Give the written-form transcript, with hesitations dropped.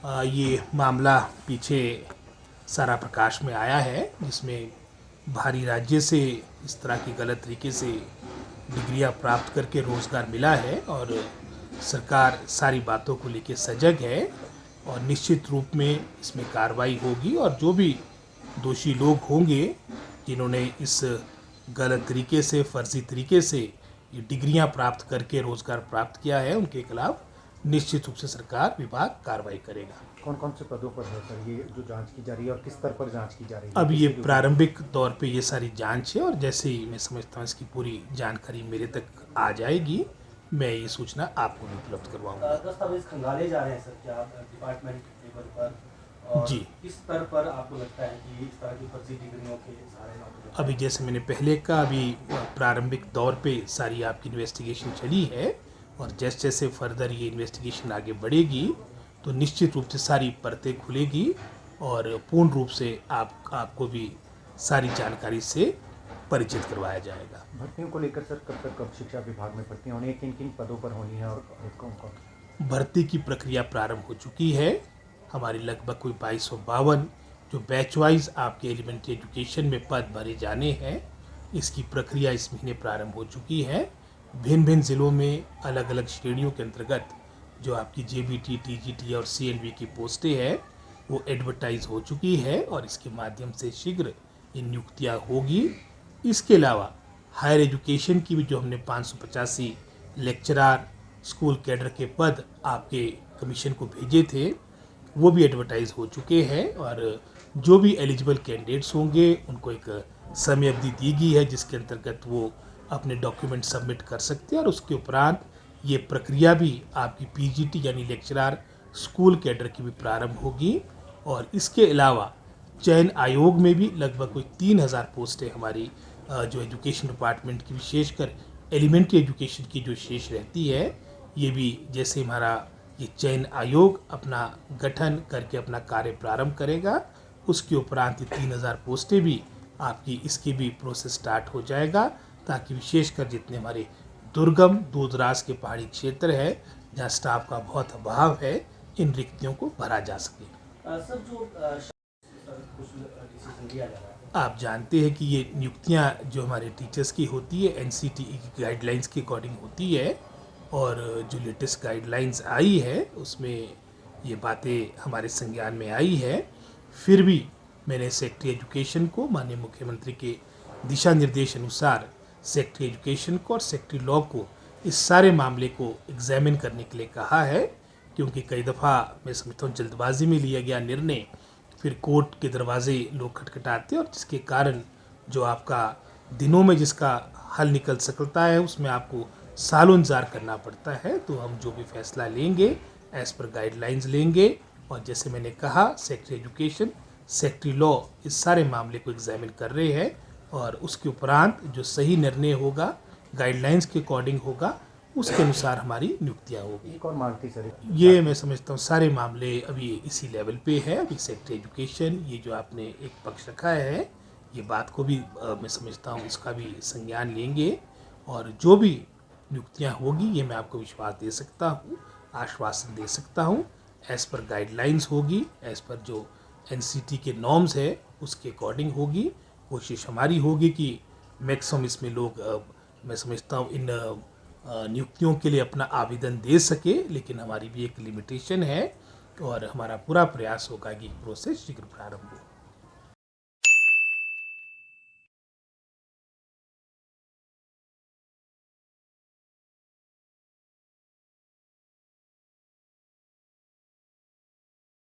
ये मामला पीछे सारा प्रकाश में आया है, जिसमें बाहरी राज्य से इस तरह की गलत तरीके से डिग्रियां प्राप्त करके रोज़गार मिला है और सरकार सारी बातों को लेकर सजग है और निश्चित रूप में इसमें कार्रवाई होगी और जो भी दोषी लोग होंगे जिन्होंने इस गलत तरीके से, फर्जी तरीके से ये डिग्रियां प्राप्त करके रोज़गार प्राप्त किया है, उनके खिलाफ निश्चित रूप से सरकार, विभाग कार्रवाई करेगा। कौन कौन से पदों पर है सर ये जो जांच की जा रही है और किस स्तर पर जांच की जा रही है? अब ये प्रारंभिक दौर पे ये सारी जांच है और जैसे ही मैं समझता हूँ इसकी पूरी जानकारी मेरे तक आ जाएगी, मैं ये सूचना आपको भी उपलब्ध करवाऊंगा। दस्तावेज खंगाले जा रहे हैं सर क्या डिपार्टमेंट लेवल पर, और जी, किस स्तर पर आपको लगता है कि इस तरह की फर्जी डिग्रियों के सहारे नौकरी? अभी जैसे मैंने पहले कहा, अभी प्रारंभिक दौर पे सारी आपकी इन्वेस्टिगेशन चली है और जैसे जैसे फर्दर ये इन्वेस्टिगेशन आगे बढ़ेगी तो निश्चित रूप से सारी परतें खुलेगी और पूर्ण रूप से आपको भी सारी जानकारी से परिचित करवाया जाएगा। भर्तियों को लेकर सर कब शिक्षा विभाग में भर्तियां होनी है, किन किन पदों पर होनी है और कौन कौन? भर्ती की प्रक्रिया प्रारंभ हो चुकी है। हमारी लगभग कोई 2252 जो बैच वाइज आपके एलिमेंट्री एजुकेशन में पद भरे जाने हैं, इसकी प्रक्रिया इस महीने प्रारंभ हो चुकी है। भिन्न भिन्न ज़िलों में अलग अलग श्रेणियों के अंतर्गत जो आपकी जेबीटी, टीजीटी और सीएलवी की पोस्टें हैं वो एडवर्टाइज हो चुकी है और इसके माध्यम से शीघ्र ये नियुक्तियाँ होगी। इसके अलावा हायर एजुकेशन की भी जो हमने 585 लेक्चरार, स्कूल कैडर के पद आपके कमीशन को भेजे थे, वो भी एडवर्टाइज हो चुके हैं और जो भी एलिजिबल कैंडिडेट्स होंगे उनको एक समय अवधि दी गई है जिसके अंतर्गत वो अपने डॉक्यूमेंट सबमिट कर सकते हैं और उसके उपरांत ये प्रक्रिया भी आपकी पीजीटी यानी लेक्चरार, स्कूल कैडर की भी प्रारंभ होगी। और इसके अलावा चयन आयोग में भी लगभग कोई 3000 पोस्टें हमारी जो एजुकेशन डिपार्टमेंट की, विशेषकर एलिमेंट्री एजुकेशन की जो शेष रहती है, ये भी जैसे हमारा ये चयन आयोग अपना गठन करके अपना कार्य प्रारंभ करेगा, उसके उपरांत ये 3000 पोस्टें भी आपकी, इसकी भी प्रोसेस स्टार्ट हो जाएगा ताकि विशेषकर जितने हमारे दुर्गम, दूर दराज के पहाड़ी क्षेत्र है जहाँ स्टाफ का बहुत अभाव है, इन रिक्तियों को भरा जा सके। सर जो कुछ डिसीजन लिया जा रहा है, आप जानते हैं कि ये नियुक्तियाँ जो हमारे टीचर्स की होती है एनसीटीई की गाइडलाइंस के अकॉर्डिंग होती है और जो लेटेस्ट गाइडलाइंस आई है उसमें ये बातें हमारे संज्ञान में आई है। फिर भी मैंने सेक्रेटरी एजुकेशन को माननीय मुख्यमंत्री के दिशा निर्देश अनुसार सेक्रेटरी एजुकेशन को और सेक्रेटरी लॉ को इस सारे मामले को एग्जामिन करने के लिए कहा है, क्योंकि कई दफ़ा मैं समझता हूँ जल्दबाजी में लिया गया निर्णय फिर कोर्ट के दरवाजे लोग खटखटाते हैं और जिसके कारण जो आपका दिनों में जिसका हल निकल सकता है उसमें आपको सालों इंतजार करना पड़ता है। तो हम जो भी फैसला लेंगे एज पर गाइडलाइंस लेंगे और जैसे मैंने कहा सेक्रेटरी एजुकेशन, सेक्रेटरी लॉ इस सारे मामले को एग्जामिन कर रहे हैं और उसके उपरांत जो सही निर्णय होगा, गाइडलाइंस के अकॉर्डिंग होगा, उसके अनुसार हमारी नियुक्तियाँ होगी। कौन मांगती सर? ये मैं समझता हूँ सारे मामले अभी इसी लेवल पे है। अभी सेक्रेटरी एजुकेशन ये जो आपने एक पक्ष रखा है, ये बात को भी मैं समझता हूँ इसका भी संज्ञान लेंगे और जो भी नियुक्तियाँ होगी ये मैं आपको विश्वास दे सकता हूँ, आश्वासन दे सकता हूँ, एज़ पर गाइडलाइंस होगी, एज़ पर जो एनसीटी के नॉर्म्स है उसके अकॉर्डिंग होगी। कोशिश हमारी होगी कि मैक्सिमम इसमें लोग मैं समझता हूँ इन नियुक्तियों के लिए अपना आवेदन दे सके, लेकिन हमारी भी एक लिमिटेशन है और हमारा पूरा प्रयास होगा कि प्रोसेस शीघ्र प्रारंभ हो।